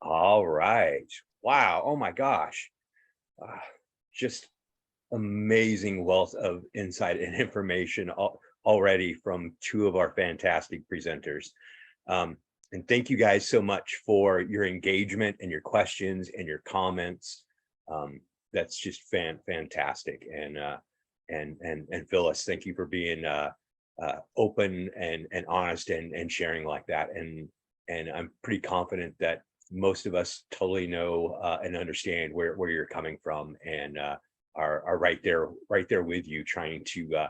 All right. Wow. Oh my gosh. Uh, just amazing wealth of insight and information already from two of our fantastic presenters. And thank you guys so much for your engagement and your questions and your comments. That's just fantastic. And Phyllis, thank you for being open and honest and sharing like that. And I'm pretty confident that most of us totally know and understand where you're coming from, and are right there with you, trying to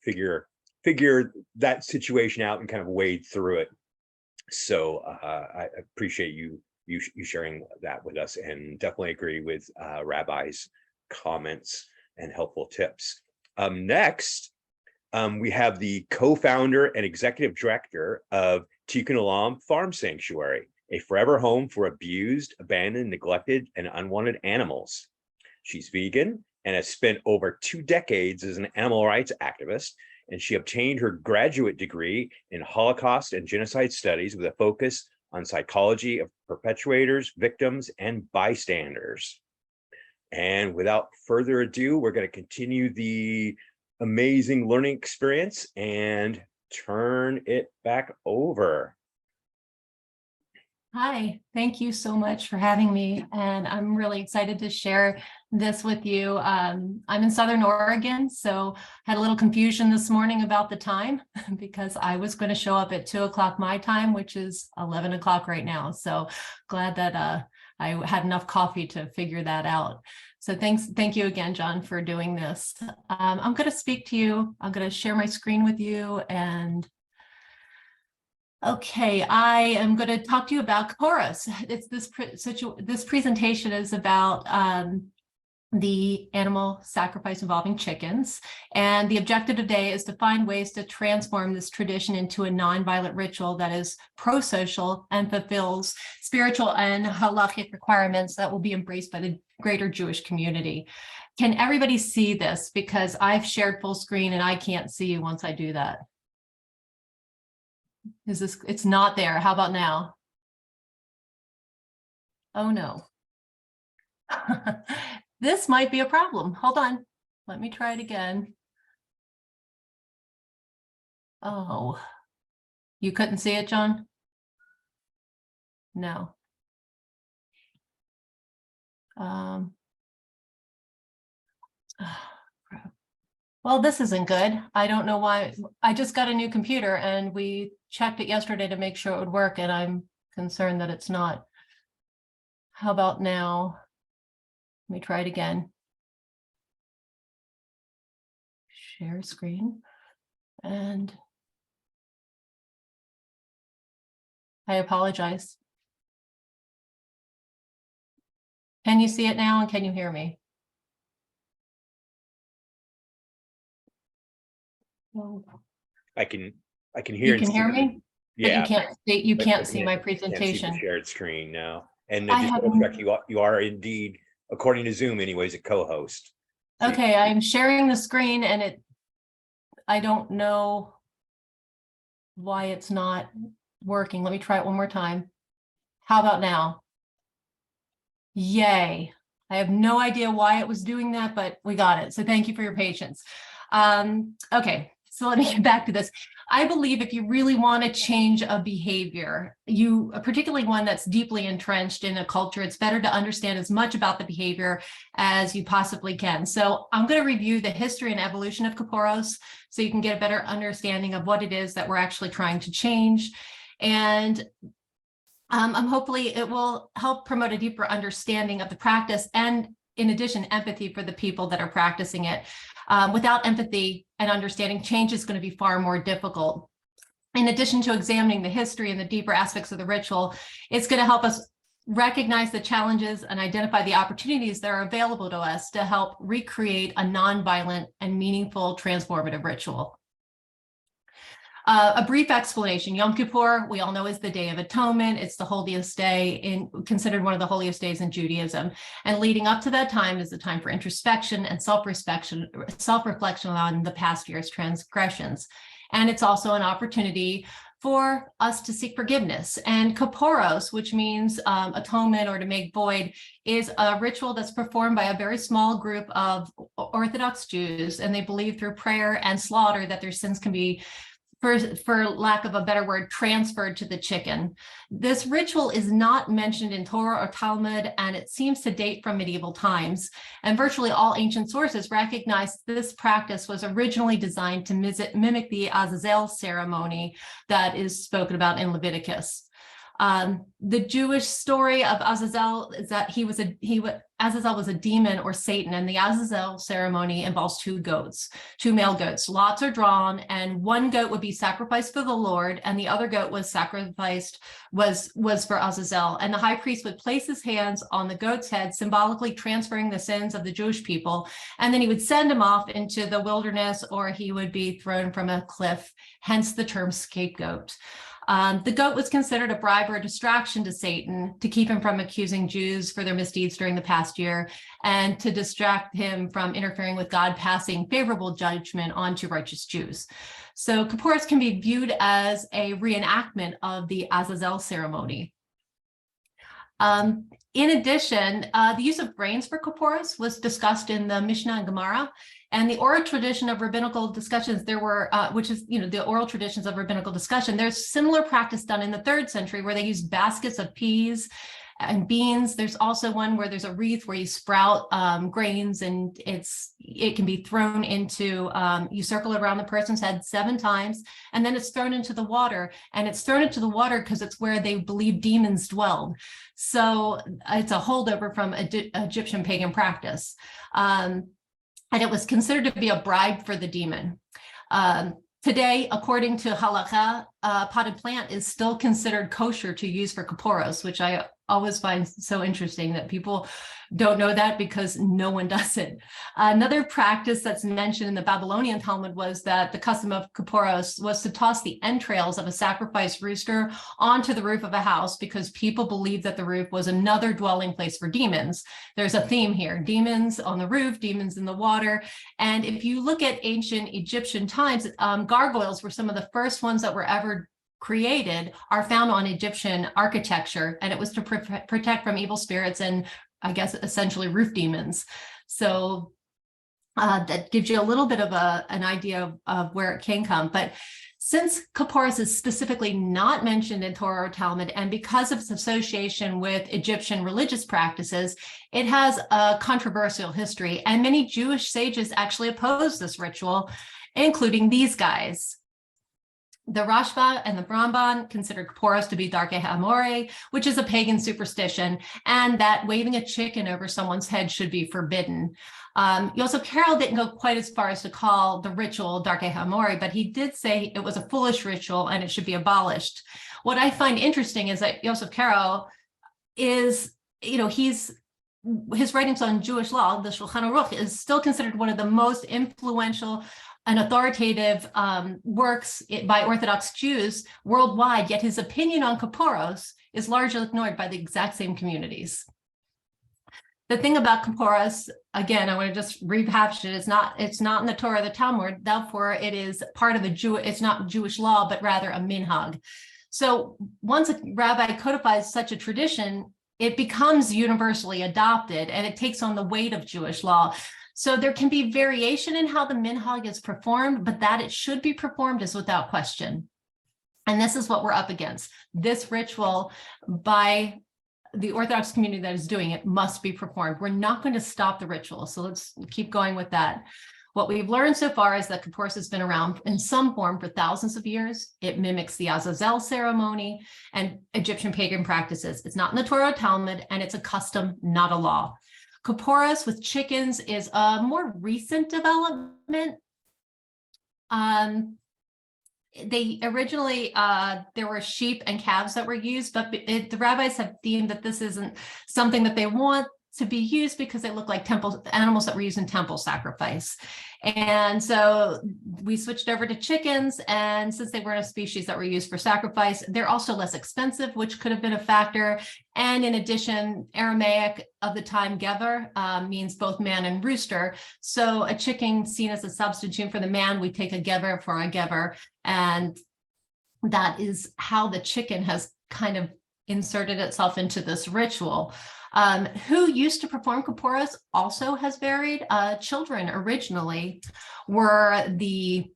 figure that situation out and kind of wade through it. So I appreciate you sharing that with us, and definitely agree with Rabbi's comments and helpful tips. Next, we have the co-founder and executive director of Tikkun Olam Farm Sanctuary, a forever home for abused, abandoned, neglected, and unwanted animals. She's vegan and has spent over 2 decades as an animal rights activist, and she obtained her graduate degree in Holocaust and genocide studies with a focus on psychology of perpetrators, victims, and bystanders. And without further ado, we're going to continue the amazing learning experience and turn it back over. Hi, thank you so much for having me. And I'm really excited to share this with you. I'm in Southern Oregon, so had a little confusion this morning about the time because I was going to show up at 2 o'clock my time, which is 11 o'clock right now. So glad that I had enough coffee to figure that out. So thank you again, John, for doing this. I'm going to speak to you. I'm going to share my screen with you, and okay, I am going to talk to you about Kapporos. It's this presentation is about the animal sacrifice involving chickens, and the objective today is to find ways to transform this tradition into a nonviolent ritual that is pro-social and fulfills spiritual and halachic requirements that will be embraced by the greater Jewish community. Can everybody see this? Because I've shared full screen and I can't see you once I do that. It's not there. How about now? Oh no. This might be a problem. Hold on. Let me try it again. Oh, you couldn't see it, John? No. Well, this isn't good. I don't know why. I just got a new computer and we checked it yesterday to make sure it would work, and I'm concerned that it's not. How about now? Let me try it again. Share screen. And I apologize. Can you see it now, and can you hear me? I can hear. You can hear me? Yeah. But you can't see my presentation. Can't see the shared screen now. And just double check, you are indeed, according to Zoom anyways, a co-host. So okay, I'm sharing the screen and I don't know why it's not working. Let me try it one more time. How about now? Yay. I have no idea why it was doing that, but we got it. So thank you for your patience. Okay, so let me get back to this. I believe if you really want to change a behavior, particularly one that's deeply entrenched in a culture, it's better to understand as much about the behavior as you possibly can. So I'm going to review the history and evolution of Kapporos so you can get a better understanding of what it is that we're actually trying to change. And hopefully it will help promote a deeper understanding of the practice, and in addition, empathy for the people that are practicing it. Without empathy and understanding, change is going to be far more difficult. In addition to examining the history and the deeper aspects of the ritual, it's going to help us recognize the challenges and identify the opportunities that are available to us to help recreate a nonviolent and meaningful transformative ritual. A brief explanation. Yom Kippur, we all know, is the Day of Atonement. It's the holiest day, considered one of the holiest days in Judaism. And leading up to that time is the time for introspection and self-reflection on the past year's transgressions. And it's also an opportunity for us to seek forgiveness. And kaporos, which means atonement or to make void, is a ritual that's performed by a very small group of Orthodox Jews, and they believe through prayer and slaughter that their sins can be, for lack of a better word, transferred to the chicken. This ritual is not mentioned in Torah or Talmud, and it seems to date from medieval times. And virtually all ancient sources recognize this practice was originally designed to mimic the Azazel ceremony that is spoken about in Leviticus. The Jewish story of Azazel is that Azazel was a demon or Satan, and the Azazel ceremony involves two male goats. Lots are drawn, and one goat would be sacrificed for the Lord, and the other goat was for Azazel. And the high priest would place his hands on the goat's head, symbolically transferring the sins of the Jewish people, and then he would send him off into the wilderness, or he would be thrown from a cliff, hence the term scapegoat. The goat was considered a bribe or a distraction to Satan to keep him from accusing Jews for their misdeeds during the past year, and to distract him from interfering with God passing favorable judgment onto righteous Jews. So Kapporos can be viewed as a reenactment of the Azazel ceremony. In addition, the use of grains for Kapporos was discussed in the Mishnah and Gemara, and the oral tradition of rabbinical discussions, the oral traditions of rabbinical discussion, there's similar practice done in the 3rd century where they use baskets of peas and beans. There's also one where there's a wreath where you sprout grains, and it can be thrown into, you circle it around the person's head 7 times, and then it's thrown into the water. And it's thrown into the water because it's where they believe demons dwelled. So it's a holdover from Egyptian pagan practice. And it was considered to be a bribe for the demon. Today, according to halakha, potted plant is still considered kosher to use for kapporos, which I always find so interesting that people don't know that because no one does it. Another practice that's mentioned in the Babylonian Talmud was that the custom of kapporos was to toss the entrails of a sacrificed rooster onto the roof of a house because people believed that the roof was another dwelling place for demons. There's a theme here: demons on the roof, demons in the water. And if you look at ancient Egyptian times, gargoyles were some of the first ones that were ever created, are found on Egyptian architecture, and it was to protect from evil spirits and, I guess, essentially roof demons. So that gives you a little bit of an idea of where it can come. But since kapporos is specifically not mentioned in Torah or Talmud, and because of its association with Egyptian religious practices, it has a controversial history, and many Jewish sages actually oppose this ritual, including these guys. The Rashba and the Ramban considered kapporos to be darkei ha'amore, which is a pagan superstition, and that waving a chicken over someone's head should be forbidden. Yosef Carroll didn't go quite as far as to call the ritual darkei ha'amore, but he did say it was a foolish ritual and it should be abolished. What I find interesting is that Yosef Carroll is, his writings on Jewish law, the Shulchan Aruch, is still considered one of the most influential and authoritative works by Orthodox Jews worldwide, yet his opinion on kapporos is largely ignored by the exact same communities. The thing about kapporos, again, I want to just rehash it, it's not in the Torah or the Talmud, therefore it is part of it's not Jewish law, but rather a minhag. So once a rabbi codifies such a tradition, it becomes universally adopted and it takes on the weight of Jewish law. So there can be variation in how the minhag is performed, but that it should be performed is without question. And this is what we're up against. This ritual by the Orthodox community that is doing it must be performed. We're not going to stop the ritual. So let's keep going with that. What we've learned so far is that kapporos has been around in some form for thousands of years. It mimics the Azazel ceremony and Egyptian pagan practices. It's not in the Torah or Talmud, and it's a custom, not a law. Kapporos with chickens is a more recent development. They originally, there were sheep and calves that were used, but the rabbis have deemed that this isn't something that they want to be used because they look like animals that were used in temple sacrifice. And so we switched over to chickens, and since they weren't a species that were used for sacrifice, they're also less expensive, which could have been a factor. And in addition, Aramaic of the time, gever, means both man and rooster. So a chicken seen as a substitute for the man, we take a gever for a gever. And that is how the chicken has kind of inserted itself into this ritual. Who used to perform Kapporos also has varied. Children originally were the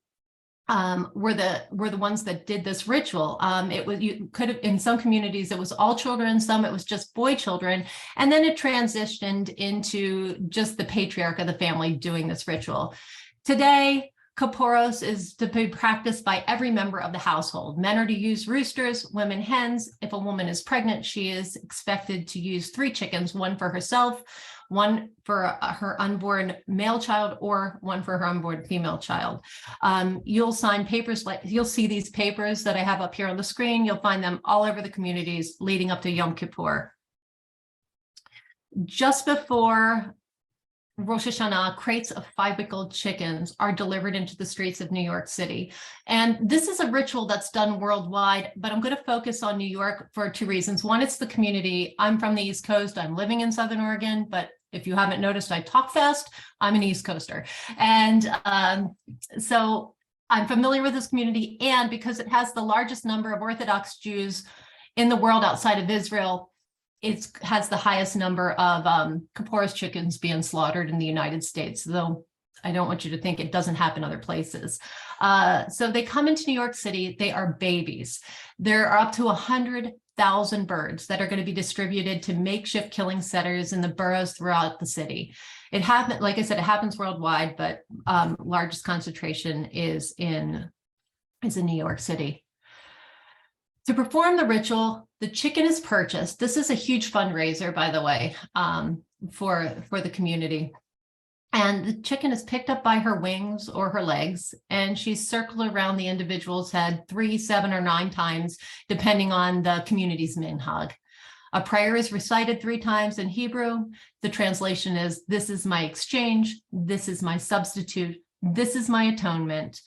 ones that did this ritual. It was, you could have, in some communities it was all children, some it was just boy children, and then it transitioned into just the patriarch of the family doing this ritual. Today, Kapporos is to be practiced by every member of the household. Men are to use roosters, women hens. If a woman is pregnant, she is expected to use 3 chickens, one for herself, one for her unborn male child, or one for her unborn female child. You'll sign papers, like you'll see these papers that I have up here on the screen. You'll find them all over the communities leading up to Yom Kippur. Just before Rosh Hashanah, crates of 5-week-old chickens are delivered into the streets of New York City. And this is a ritual that's done worldwide, but I'm going to focus on New York for 2 reasons. One, it's the community. I'm from the East Coast. I'm living in Southern Oregon, but if you haven't noticed, I talk fast. I'm an East Coaster. And so I'm familiar with this community. And because it has the largest number of Orthodox Jews in the world outside of Israel, it has the highest number of Kapporos chickens being slaughtered in the United States, though I don't want you to think it doesn't happen other places. So they come into New York City, they are babies. There are up to 100,000 birds that are going to be distributed to makeshift killing centers in the boroughs throughout the city. It happens, like I said, it happens worldwide, but largest concentration is in New York City. To perform the ritual, the chicken is purchased. This is a huge fundraiser, by the way, for the community. And the chicken is picked up by her wings or her legs, and she's circled around the individual's head 3, 7, or 9 times, depending on the community's minhag. A prayer is recited 3 times in Hebrew. The translation is, "This is my exchange. This is my substitute. This is my atonement.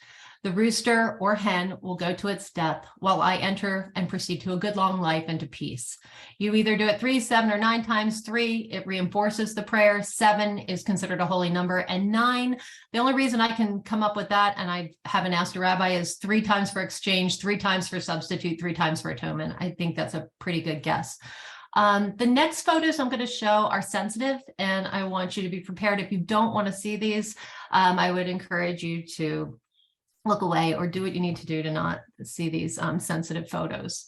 The rooster or hen will go to its death while I enter and proceed to a good long life and to peace." You either do it 3, 7, or 9 times. 3, it reinforces the prayer. 7 is considered a holy number. And 9, the only reason I can come up with that, and I haven't asked a rabbi, is 3 times for exchange, 3 times for substitute, 3 times for atonement. I think that's a pretty good guess. The next photos I'm going to show are sensitive, and I want you to be prepared. If you don't want to see these, I would encourage you to look away or do what you need to do to not see these sensitive photos.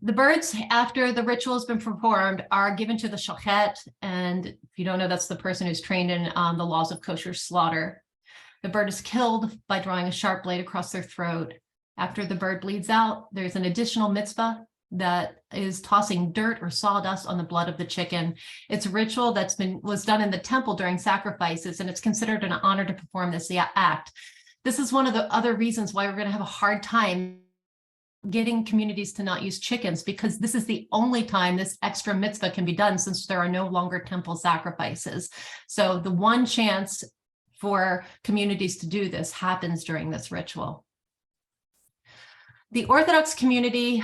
The birds, after the ritual has been performed, are given to the shochet. And if you don't know, that's the person who's trained in the laws of kosher slaughter. The bird is killed by drawing a sharp blade across their throat. After the bird bleeds out, there's an additional mitzvah that is tossing dirt or sawdust on the blood of the chicken. It's a ritual was done in the temple during sacrifices, and it's considered an honor to perform this act. This is one of the other reasons why we're going to have a hard time getting communities to not use chickens, because this is the only time this extra mitzvah can be done, since there are no longer temple sacrifices. So the one chance for communities to do this happens during this ritual. The Orthodox community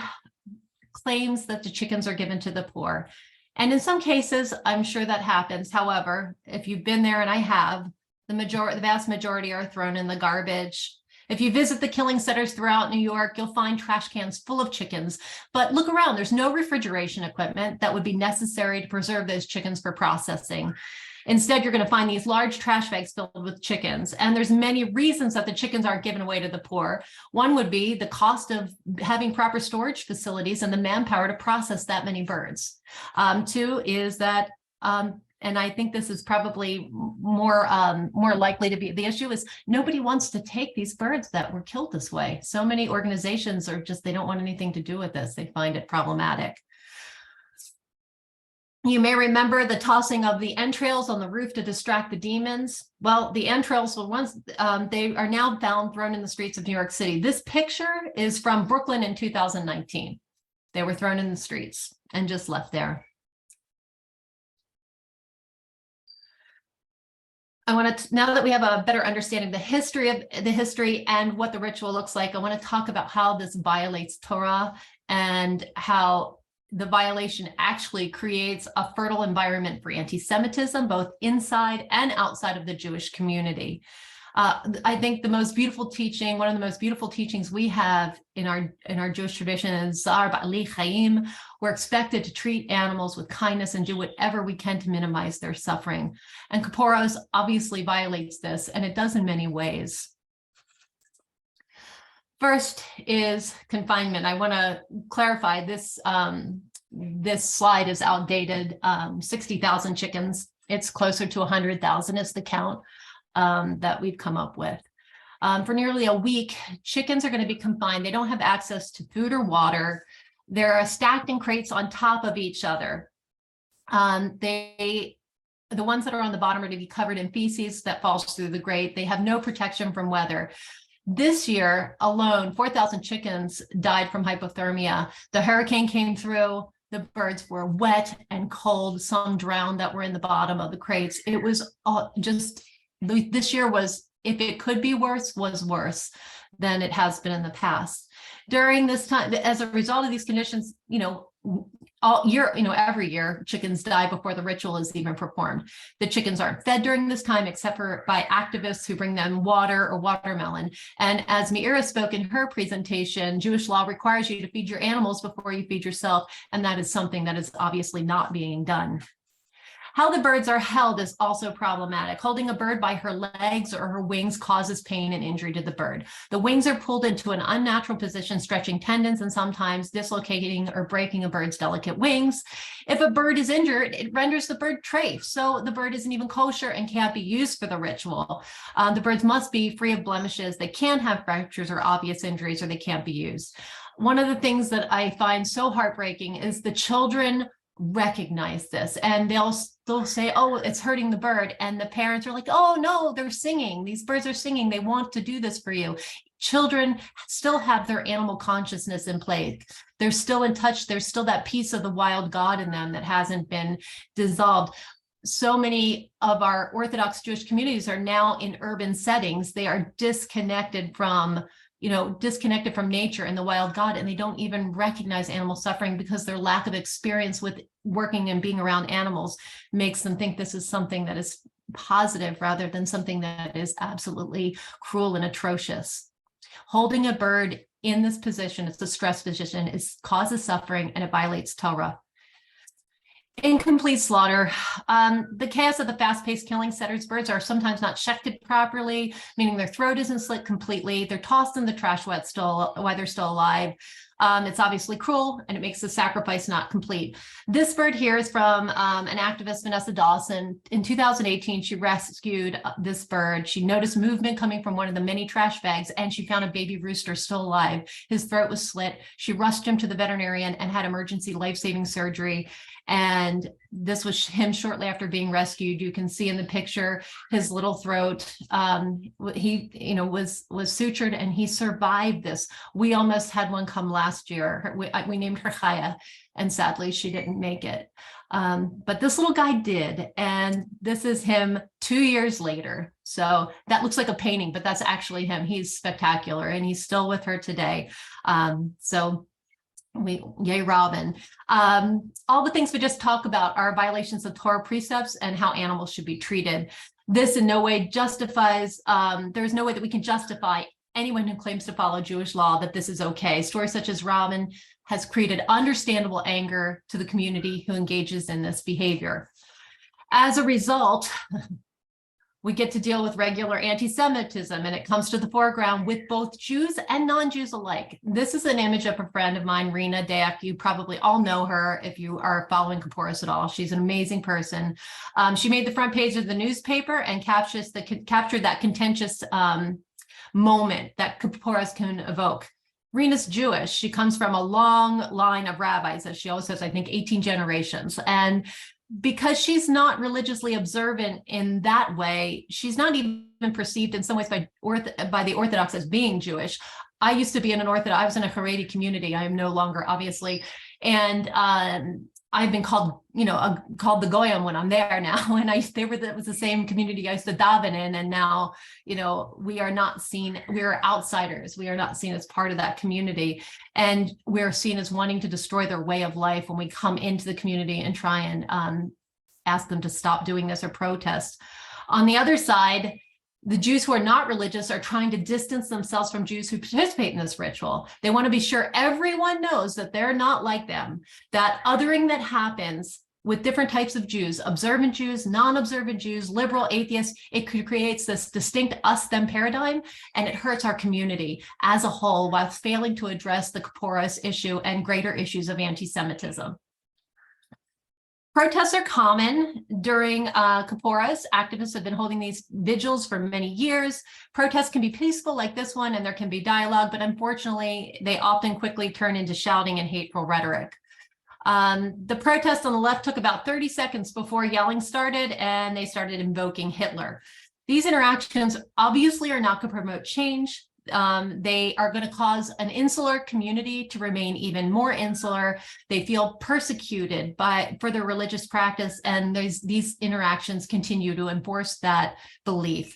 claims that the chickens are given to the poor. And in some cases, I'm sure that happens. However, if you've been there, and I have, the vast majority are thrown in the garbage. If you visit the killing centers throughout New York, you'll find trash cans full of chickens. But look around, there's no refrigeration equipment that would be necessary to preserve those chickens for processing. Instead, you're going to find these large trash bags filled with chickens. And there's many reasons that the chickens aren't given away to the poor. One would be the cost of having proper storage facilities and the manpower to process that many birds. 2 is that, and I think this is probably more likely to be the issue, is nobody wants to take these birds that were killed this way. So many organizations are just, they don't want anything to do with this. They find it problematic. You may remember the tossing of the entrails on the roof to distract the demons. Well, the entrails were once, they are now found thrown in the streets of New York City. This picture is from Brooklyn in 2019. They were thrown in the streets and just left there. I want to, now that we have a better understanding of the history and what the ritual looks like, I want to talk about how this violates Torah and how the violation actually creates a fertile environment for anti-Semitism, both inside and outside of the Jewish community. I think the most beautiful teaching, one of the most beautiful teachings we have in our Jewish tradition is Zar Ba'ali Chaim. We're expected to treat animals with kindness and do whatever we can to minimize their suffering. And Kapporos obviously violates this, and it does in many ways. First is confinement. I want to clarify this. This slide is outdated. 60,000 chickens. It's closer to 100,000 is the count that we've come up with. For nearly a week, chickens are going to be confined. They don't have access to food or water. They're stacked in crates on top of each other. The ones that are on the bottom are to be covered in feces that falls through the grate. They have no protection from weather. This year alone, 4,000 chickens died from hypothermia. The hurricane came through. The birds were wet and cold. Some drowned that were in the bottom of the crates. It was this year was, if it could be worse, was worse than it has been in the past. During this time, as a result of these conditions, all year, every year chickens die before the ritual is even performed. The chickens aren't fed during this time, except for by activists who bring them water or watermelon. And as Meira spoke in her presentation, Jewish law requires you to feed your animals before you feed yourself. And that is something that is obviously not being done. How the birds are held is also problematic. Holding a bird by her legs or her wings causes pain and injury to the bird. The wings are pulled into an unnatural position, stretching tendons and sometimes dislocating or breaking a bird's delicate wings. If a bird is injured, it renders the bird treif, so the bird isn't even kosher and can't be used for the ritual. The birds must be free of blemishes. They can't have fractures or obvious injuries, or they can't be used. One of the things that I find so heartbreaking is the children recognize this and they'll say, oh, it's hurting the bird, and the parents are like, oh no, they're singing, these birds are singing, they want to do this for you. Children still have their animal consciousness in play. They're still in touch. There's still that piece of the wild God in them that hasn't been dissolved. So many of our Orthodox Jewish communities are now in urban settings. They are disconnected from nature and the wild God, and they don't even recognize animal suffering because their lack of experience with working and being around animals makes them think this is something that is positive rather than something that is absolutely cruel and atrocious. Holding a bird in this position, it's a stress position, causes suffering and it violates Torah. Incomplete slaughter. The chaos of the fast-paced killing setters birds are sometimes not shechted properly, meaning their throat isn't slit completely. They're tossed in the trash while they're still alive. It's obviously cruel, and it makes the sacrifice not complete. This bird here is from an activist, Vanessa Dawson. In 2018, she rescued this bird. She noticed movement coming from one of the many trash bags, and she found a baby rooster still alive. His throat was slit. She rushed him to the veterinarian and had emergency life-saving surgery. And this was him shortly after being rescued. You can see in the picture his little throat. He was sutured, and he survived this. We almost had one come last year. We named her Chaya, and sadly she didn't make it. But this little guy did, and this is him 2 years later. So that looks like a painting, but that's actually him. He's spectacular, and he's still with her today. Yay, Robin. All the things we just talked about are violations of Torah precepts and how animals should be treated. This in no way justifies, there's no way that we can justify anyone who claims to follow Jewish law that this is okay. Stories such as Robin has created understandable anger to the community who engages in this behavior. As a result, we get to deal with regular anti-Semitism, and it comes to the foreground with both Jews and non-Jews alike. This is an image of a friend of mine, Rena Dayak. You probably all know her if you are following Kapporos at all. She's an amazing person. She made the front page of the newspaper and captured that contentious moment that Kapporos can evoke. Rena's Jewish. She comes from a long line of rabbis, as she always says, I think 18 generations. And because she's not religiously observant in that way, she's not even perceived in some ways by the Orthodox as being Jewish. I used to be in an Orthodox, I was in a Haredi community. I am no longer, obviously. And I've been called the Goyim when I'm there now. And that was the same community I used to daven in. And now, we are not seen, we are outsiders. We are not seen as part of that community. And we're seen as wanting to destroy their way of life when we come into the community and try and ask them to stop doing this or protest. On the other side, The Jews who are not religious are trying to distance themselves from Jews who participate in this ritual. They want to be sure everyone knows that they're not like them, that othering that happens with different types of Jews, observant Jews, non-observant Jews, liberal, atheists, it creates this distinct us-them paradigm, and it hurts our community as a whole while failing to address the Kapporos issue and greater issues of anti-Semitism. Protests are common during Kapporos. Activists have been holding these vigils for many years. Protests can be peaceful like this one, and there can be dialogue, but unfortunately, they often quickly turn into shouting and hateful rhetoric. The protest on the left took about 30 seconds before yelling started, and they started invoking Hitler. These interactions obviously are not going to promote change. They are going to cause an insular community to remain even more insular. They feel persecuted for their religious practice, and these interactions continue to enforce that belief.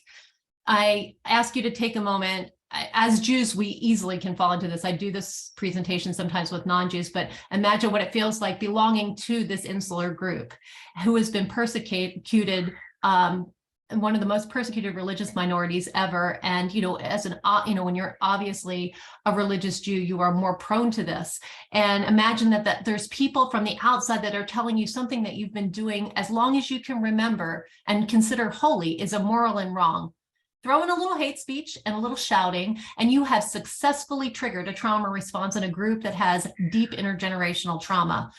I ask you to take a moment. As Jews, we easily can fall into this. I do this presentation sometimes with non-Jews, but imagine what it feels like belonging to this insular group who has been persecuted, one of the most persecuted religious minorities ever. And, when you're obviously a religious Jew, you are more prone to this. And imagine that there's people from the outside that are telling you something that you've been doing as long as you can remember and consider holy is immoral and wrong. Throw in a little hate speech and a little shouting, and you have successfully triggered a trauma response in a group that has deep intergenerational trauma.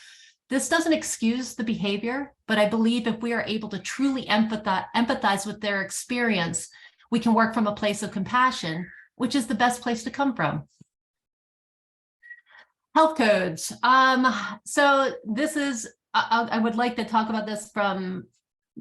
This doesn't excuse the behavior, but I believe if we are able to truly empathize with their experience, we can work from a place of compassion, which is the best place to come from. Health codes. So this is, I would like to talk about this from,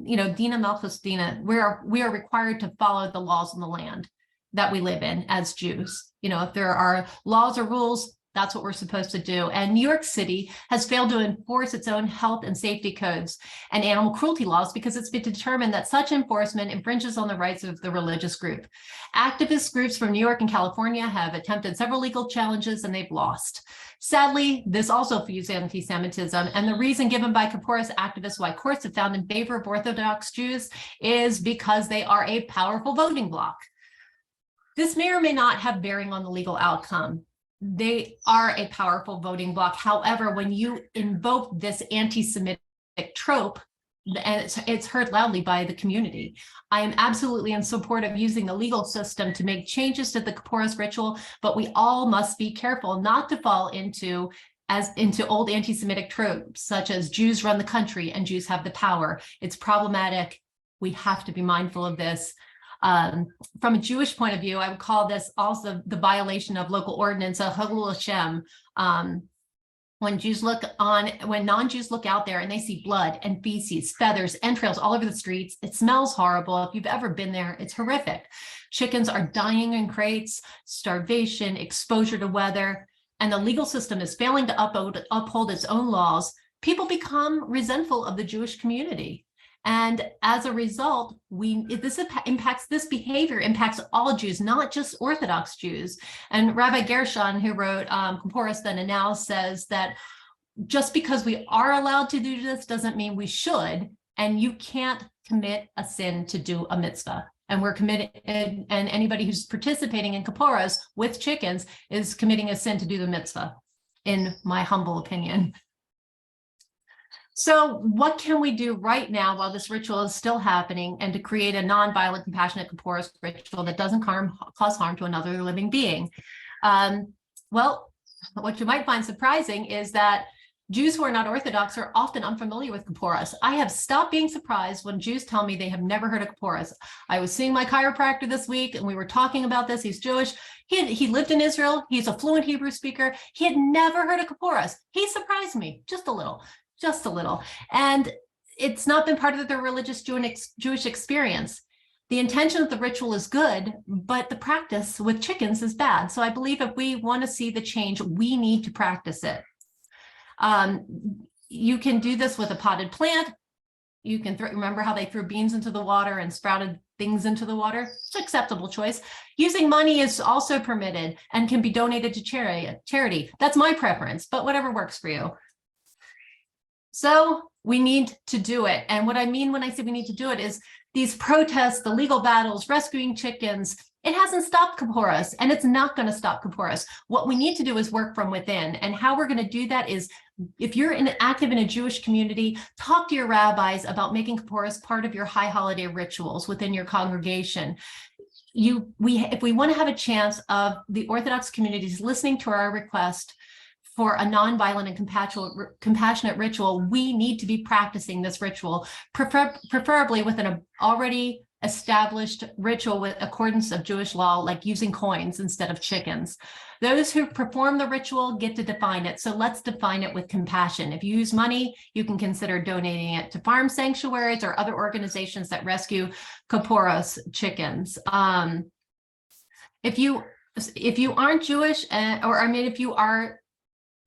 Dina Malchus Dina. We are required to follow the laws of the land that we live in as Jews. If there are laws or rules, that's what we're supposed to do. And New York City has failed to enforce its own health and safety codes and animal cruelty laws because it's been determined that such enforcement infringes on the rights of the religious group. Activist groups from New York and California have attempted several legal challenges and they've lost. Sadly, this also fuels anti-Semitism, and the reason given by Kapporos activists why courts have found in favor of Orthodox Jews is because they are a powerful voting bloc. This may or may not have bearing on the legal outcome. They are a powerful voting bloc. However, when you invoke this anti-Semitic trope, and it's heard loudly by the community, I am absolutely in support of using the legal system to make changes to the Kapporos ritual, but we all must be careful not to fall into old anti-Semitic tropes, such as Jews run the country and Jews have the power. It's problematic. We have to be mindful of this. From a Jewish point of view, I would call this also the violation of local ordinance, a Hilul Hashem. When non-Jews look out there and they see blood and feces, feathers, entrails all over the streets, it smells horrible. If you've ever been there, it's horrific. Chickens are dying in crates, starvation, exposure to weather, and the legal system is failing to uphold its own laws. People become resentful of the Jewish community. And as a result, this behavior impacts all Jews, not just Orthodox Jews. And Rabbi Gershon, who wrote Kapporos Then and Now, says that just because we are allowed to do this doesn't mean we should, and you can't commit a sin to do a mitzvah. And we're committed, and anybody who's participating in Kapporos with chickens is committing a sin to do the mitzvah, in my humble opinion. So what can we do right now while this ritual is still happening and to create a non-violent, compassionate Kapporos ritual that doesn't cause harm to another living being? Well, what you might find surprising is that Jews who are not Orthodox are often unfamiliar with Kapporos. I have stopped being surprised when Jews tell me they have never heard of Kapporos. I was seeing my chiropractor this week and we were talking about this. He's Jewish. He lived in Israel. He's a fluent Hebrew speaker. He had never heard of Kapporos. He surprised me just a little. And it's not been part of their religious Jewish experience. The intention of the ritual is good, but the practice with chickens is bad. So I believe if we want to see the change, we need to practice it. You can do this with a potted plant. You can remember how they threw beans into the water and sprouted things into the water? It's an acceptable choice. Using money is also permitted and can be donated to charity. That's my preference, but whatever works for you. So we need to do it. And what I mean when I say we need to do it is these protests, the legal battles, rescuing chickens, it hasn't stopped Kaporos, and it's not going to stop Kaporos. What we need to do is work from within. And how we're going to do that is, if you're active in a Jewish community, talk to your rabbis about making Kaporos part of your high holiday rituals within your congregation. If we want to have a chance of the Orthodox communities listening to our request for a nonviolent and compassionate ritual, we need to be practicing this ritual, preferably with an already established ritual with accordance of Jewish law, like using coins instead of chickens. Those who perform the ritual get to define it. So let's define it with compassion. If you use money, you can consider donating it to farm sanctuaries or other organizations that rescue Kaporos chickens. If you aren't Jewish, if you are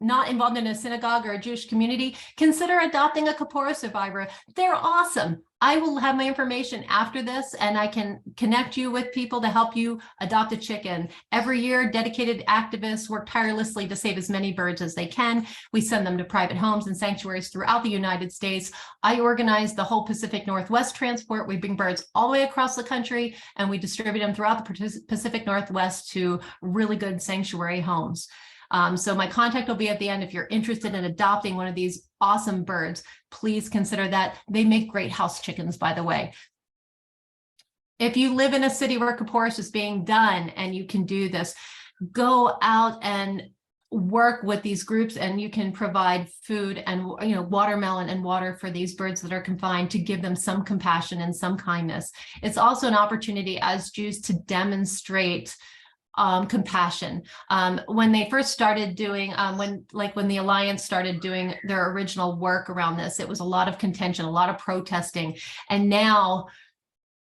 not involved in a synagogue or a Jewish community, consider adopting a Kaporos survivor. They're awesome. I will have my information after this, and I can connect you with people to help you adopt a chicken. Every year, dedicated activists work tirelessly to save as many birds as they can. We send them to private homes and sanctuaries throughout the United States. I organize the whole Pacific Northwest transport. We bring birds all the way across the country, and we distribute them throughout the Pacific Northwest to really good sanctuary homes. So my contact will be at the end. If you're interested in adopting one of these awesome birds, please consider that. They make great house chickens, by the way. If you live in a city where Kaporos is being done and you can do this, go out and work with these groups, and you can provide food and watermelon and water for these birds that are confined, to give them some compassion and some kindness. It's also an opportunity as Jews to demonstrate compassion. When they first started doing, when the Alliance started doing their original work around this, it was a lot of contention, a lot of protesting, and now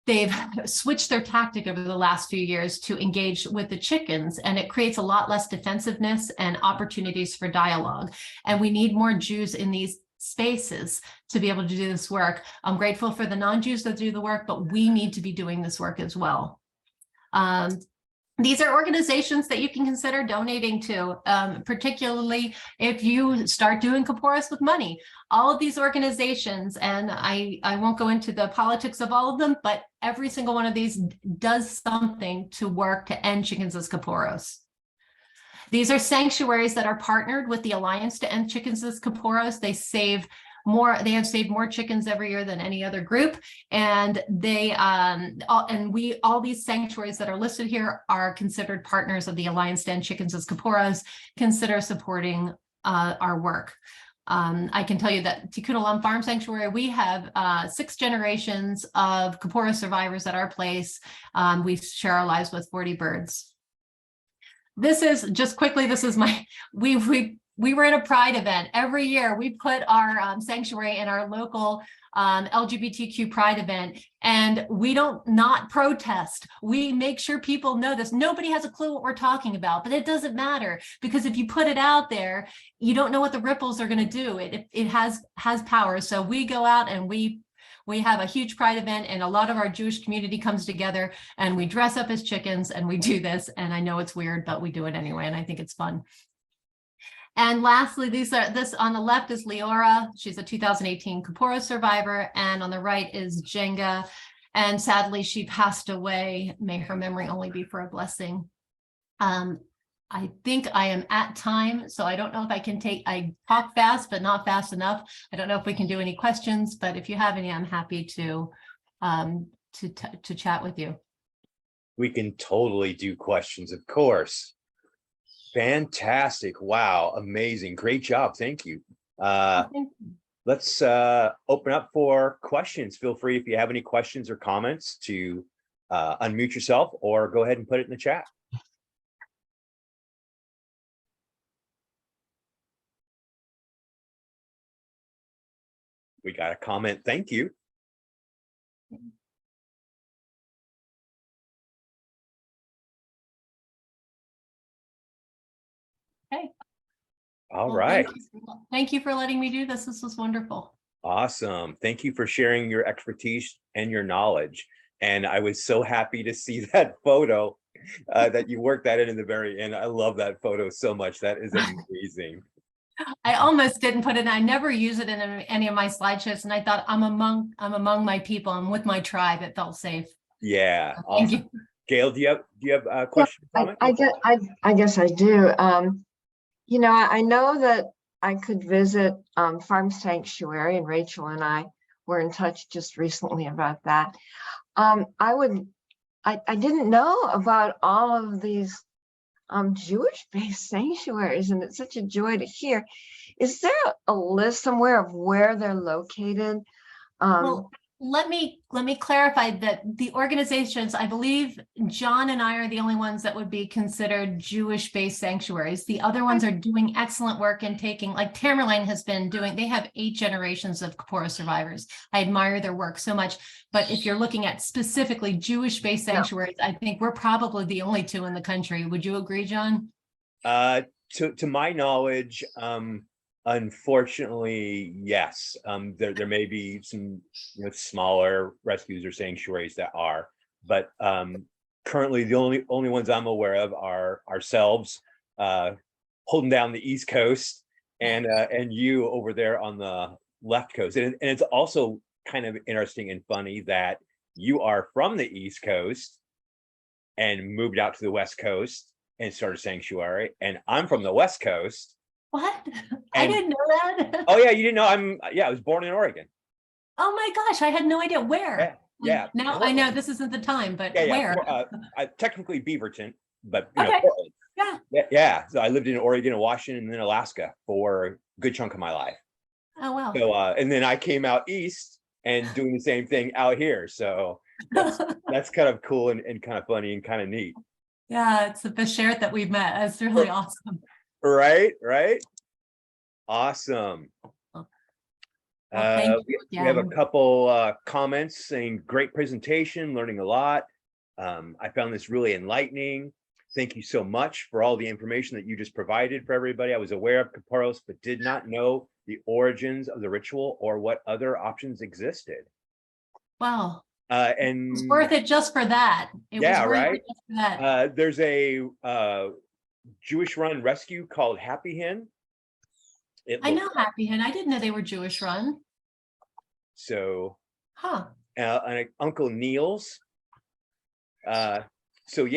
they've switched their tactic over the last few years to engage with the chickens, and it creates a lot less defensiveness and opportunities for dialogue. And we need more Jews in these spaces to be able to do this work. I'm grateful for the non-Jews that do the work, but we need to be doing this work as well. These are organizations that you can consider donating to, particularly if you start doing Kaporos with money. All of these organizations, and I won't go into the politics of all of them, but every single one of these does something to work to end chickens as Kaporos. These are sanctuaries that are partnered with the Alliance to End Chickens as Kaporos. They have saved more chickens every year than any other group. And all these sanctuaries that are listed here are considered partners of the Alliance to End Chickens as Kaporos. Consider supporting our work. I can tell you that Tikkun Olam Farm Sanctuary, we have 6 generations of Kaporos survivors at our place. We share our lives with 40 birds. This is just quickly, this is we were at a Pride event. Every year we put our sanctuary in our local LGBTQ Pride event, and we don't not protest. We make sure people know this. Nobody has a clue what we're talking about, but it doesn't matter, because if you put it out there, you don't know what the ripples are going to do. It has power. So we go out and we have a huge Pride event, and a lot of our Jewish community comes together, and we dress up as chickens and we do this. And I know it's weird, but we do it anyway, and I think it's fun. And lastly, this on the left is Leora. She's a 2018 Kaporos survivor, and on the right is Jenga. And sadly, she passed away. May her memory only be for a blessing. I think I am at time, so I don't know if I talk fast, but not fast enough. I don't know if we can do any questions, but if you have any, I'm happy to chat with you. We can totally do questions, of course. Fantastic. Wow. Amazing. Great job. Thank you. Let's open up for questions. Feel free, if you have any questions or comments, to unmute yourself or go ahead and put it in the chat. We got a comment. Thank you. Okay. All right. Thank you for letting me do this. This was wonderful. Awesome. Thank you for sharing your expertise and your knowledge. And I was so happy to see that photo that you worked that in the very end. I love that photo so much. That is amazing. I almost didn't put it in. I never use it in any of my slideshows. And I thought I'm among my people. I'm with my tribe. It felt safe. Yeah, Thank awesome. you. Gail, do you have a Yeah, question, comment? I guess I do. I know that I could visit Farm Sanctuary, and Rachel and I were in touch just recently about that. I didn't know about all of these Jewish-based sanctuaries, and it's such a joy to hear. Is there a list somewhere of where they're located? Well, let me clarify that the organizations, I believe John and I are the only ones that would be considered Jewish-based sanctuaries. The other ones are doing excellent work and taking, like Tamerlane has been doing, they have 8 generations of Kapora survivors. I admire their work so much. But if you're looking at specifically Jewish-based sanctuaries, I think we're probably the only 2 in the country. Would you agree, John? To my knowledge, unfortunately, yes. There may be some smaller rescues or sanctuaries that are, but currently the only ones I'm aware of are ourselves, holding down the East Coast, and you over there on the left coast. And it's also kind of interesting and funny that you are from the East Coast and moved out to the West Coast and started sanctuary, and I'm from the West Coast. What? I didn't know that. Oh yeah, you didn't know? I was born in Oregon. Oh my gosh, I had no idea where. Yeah. Now I know this isn't the time, but where? I technically Beaverton, but Okay. Portland. Yeah. So I lived in Oregon and Washington and then Alaska for a good chunk of my life. Oh wow. So and then I came out east and doing the same thing out here. So that's kind of cool and kind of funny and kind of neat. Yeah, it's the Bashert that we've met. It's really awesome. Right. Awesome. Well, we have a couple comments saying great presentation, learning a lot. I found this really enlightening. Thank you so much for all the information that you just provided for everybody. I was aware of Kaparos, but did not know the origins of the ritual or what other options existed. Wow. And it's worth it just for that. It was worth it just for that. There's a Jewish run rescue called Happy Hen. I know Happy Hen. I didn't know they were Jewish run. So, and Uncle Neil's. So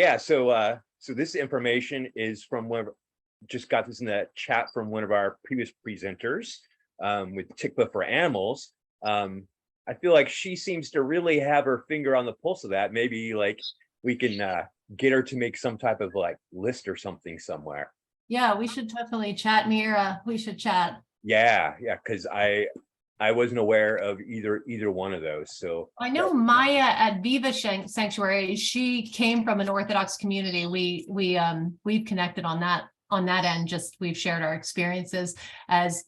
this information is from just got this in the chat from one of our previous presenters with Tikva for Animals. I feel like she seems to really have her finger on the pulse of that. Maybe like we can get her to make some type of like list or something somewhere. Yeah, we should definitely chat, Mira. We should chat. Yeah, because I wasn't aware of either one of those. So I know Maya at Viva Sanctuary. She came from an Orthodox community. We've connected on that end. Just we've shared our experiences as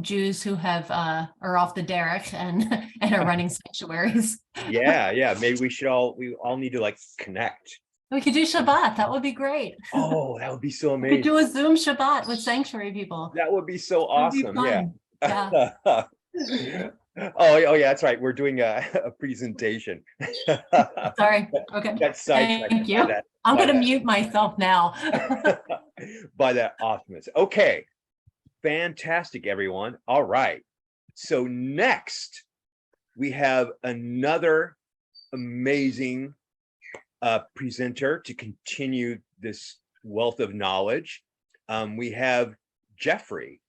Jews who have are off the derech and are running sanctuaries. Yeah. Maybe we all need to like connect. We could do Shabbat. That would be great. Oh, that would be so amazing. We could do a Zoom Shabbat with sanctuary people. That would be so awesome. Yeah. Oh yeah, that's right. We're doing a presentation. Sorry. Okay. That's Thank you. I'm going to mute myself now. By that awesomeness. Okay. Fantastic, everyone. All right. So next, we have another amazing presenter to continue this wealth of knowledge. We have Jeffrey.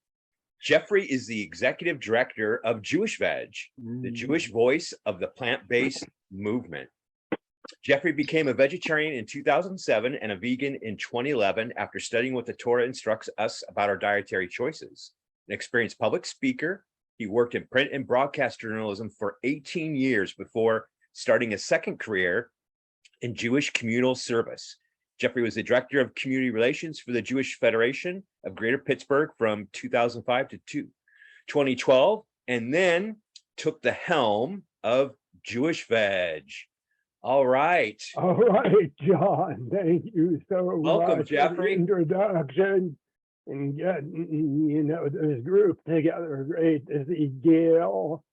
Jeffrey is the executive director of Jewish Veg, the Jewish voice of the plant-based movement. Jeffrey became a vegetarian in 2007 and a vegan in 2011 after studying what the Torah instructs us about our dietary choices. An experienced public speaker, he worked in print and broadcast journalism for 18 years before starting a second career in Jewish communal service. Jeffrey was the director of community relations for the Jewish Federation of Greater Pittsburgh from 2005 to 2012, and then took the helm of Jewish Veg. All right. All right, John. Thank you so Welcome, much Jeffrey. for the introduction and getting this group together. Great to see Gail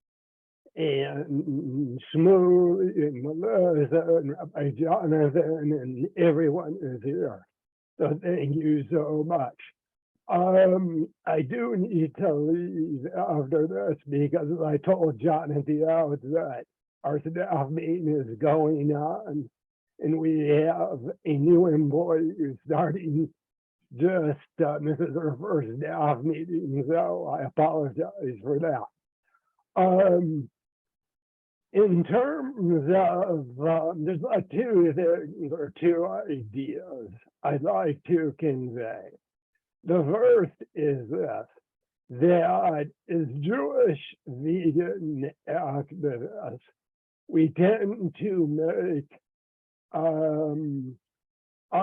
and Smooth and Melissa and Rabbi Jonathan and everyone is here. So thank you so much. I do need to leave after this because I told John at the outset, our staff meeting is going on and we have a new employee who's starting just, this is her first staff meeting, so I apologize for that. In terms of, there's like two things or two ideas I'd like to convey. The first is this, that as Jewish vegan activists, we tend to make our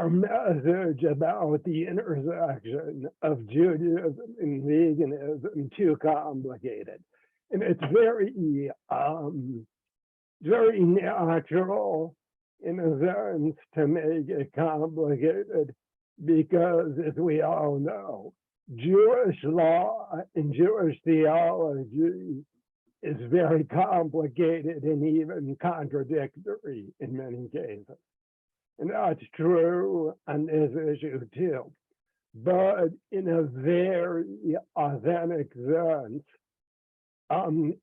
message about the intersection of Judaism and veganism too complicated. And it's very natural in a sense to make it complicated because, as we all know, Jewish law and Jewish theology is very complicated and even contradictory in many cases. And that's true on this issue too. But in a very authentic sense,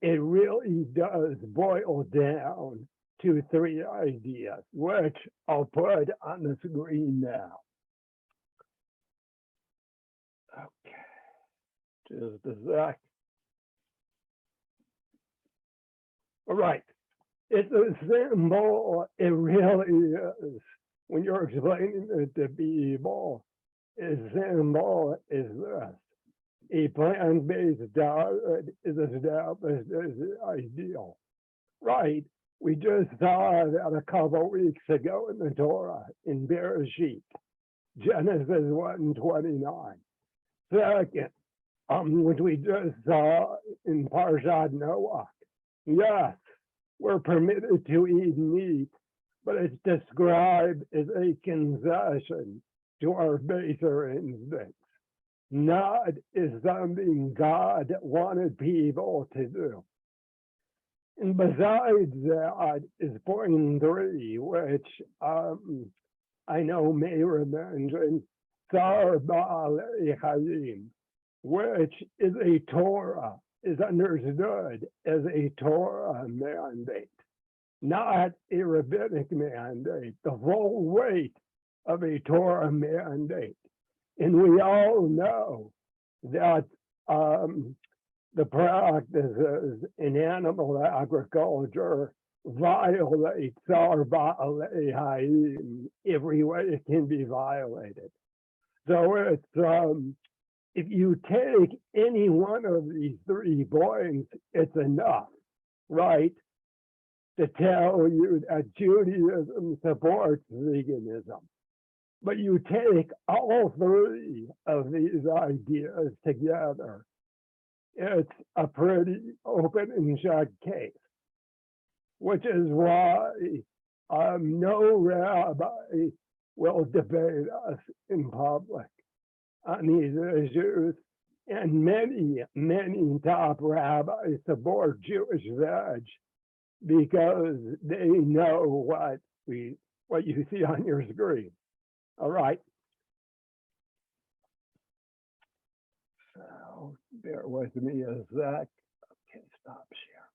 it really does boil down to three ideas, which I'll put on the screen now. Okay, just a sec. All right, it's a symbol, it really is. When you're explaining it to people, a symbol is this. A plant-based diet is established as ideal. Right, we just saw that a couple weeks ago in the Torah, in Bereshit, Genesis 1:29. Second, which we just saw in Parshat Noah. Yes, we're permitted to eat meat, but it's described as a concession to our baser instincts, not as something God wanted people to do. And besides that is point 3, which I know Meir mentioned, Tsar Ba'alei Chayim, which is a Torah, is understood as a Torah mandate, not a rabbinic mandate, the full weight of a Torah mandate. And we all know that the practices in animal agriculture violate Tsar Ba'alei Chayim every way it can be violated. So it's, if you take any one of these 3 points, it's enough, right, to tell you that Judaism supports veganism. But you take all 3 of these ideas together, it's a pretty open and shut case, which is why no rabbi will debate us in public on these issues, and many top rabbis support Jewish Veg because they know what you see on your screen. All right. So bear with me a sec. Okay, stop share.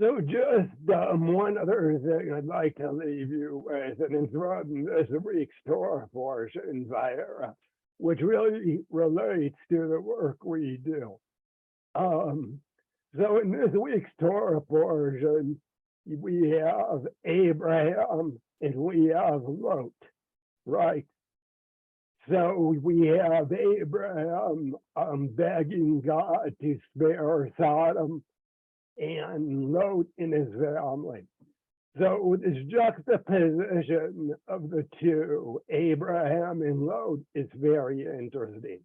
So just one other thing I'd like to leave you with, and it's from this week's Torah portion, which really relates to the work we do. So in this week's Torah portion, we have Abraham and we have Lot, right? So we have Abraham begging God to spare Sodom and Lot and his family. So this juxtaposition of the two, Abraham and Lot, is very interesting.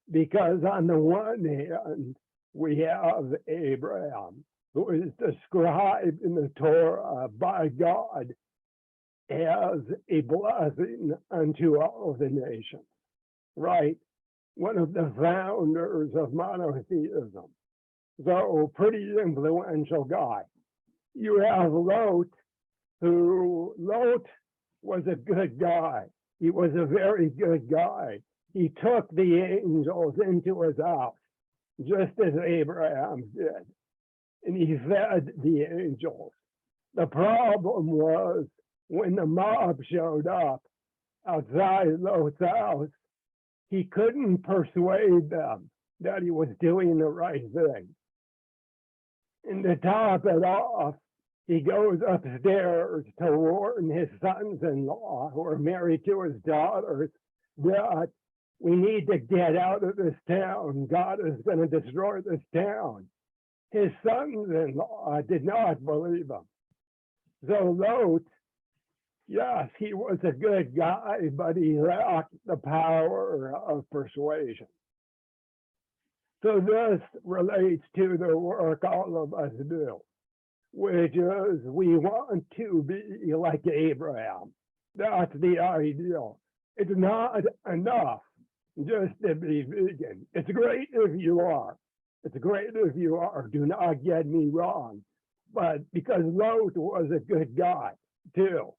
Because on the one hand, we have Abraham, who is described in the Torah by God as a blessing unto all the nations, right? One of the founders of monotheism. So pretty influential guy. You have Lot, Lot was a good guy. He was a very good guy, he took the angels into his house, just as Abraham did, and he fed the angels. The problem was when the mob showed up outside Lot's house, he couldn't persuade them that he was doing the right thing. And to top it off, he goes upstairs to warn his sons-in-law who are married to his daughters that we need to get out of this town. God is going to destroy this town. His sons-in-law did not believe him. So Lot, yes, he was a good guy, but he lacked the power of persuasion. So this relates to the work all of us do, which is we want to be like Abraham. That's the ideal. It's not enough just to be vegan. It's great if you are. It's great if you are. Do not get me wrong. But because Lot was a good guy too.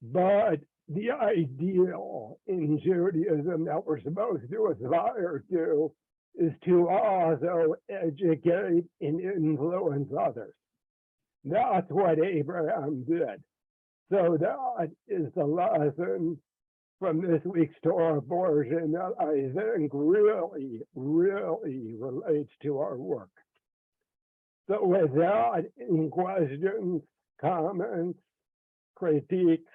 But the ideal in Judaism that we're supposed to aspire to is to also educate and influence others. That's what Abraham did. So that is the lesson from this week's Torah portion that I think really, really relates to our work. So with that, any questions, comments, critiques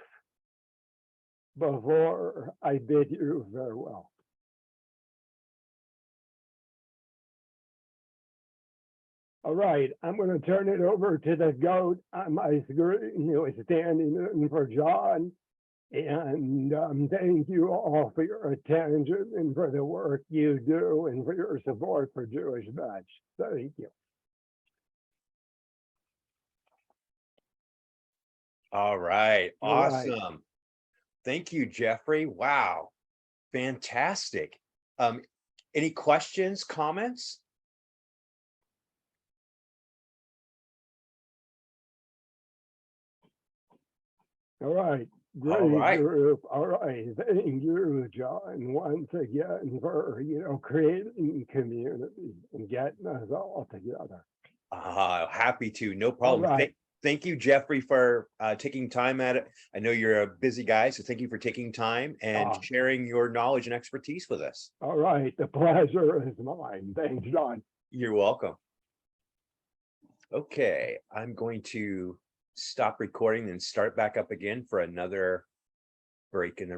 before I bid you farewell? All right, I'm going to turn it over to the goat on my screen who is standing in for John. And thank you all for your attention and for the work you do and for your support for Jewish Veg. Thank you. All right. All right. Awesome. Thank you, Jeffrey. Wow. Fantastic. Any questions, comments? All right. Great All right. group. All right. Thank you, John, once again for, creating community and getting us all together. Happy to. No problem. All right. Thank you, Jeffrey, for taking time at it. I know you're a busy guy, so thank you for taking time and sharing your knowledge and expertise with us. All right. The pleasure is mine. Thanks, John. You're welcome. Okay, I'm going to stop recording and start back up again for another break in the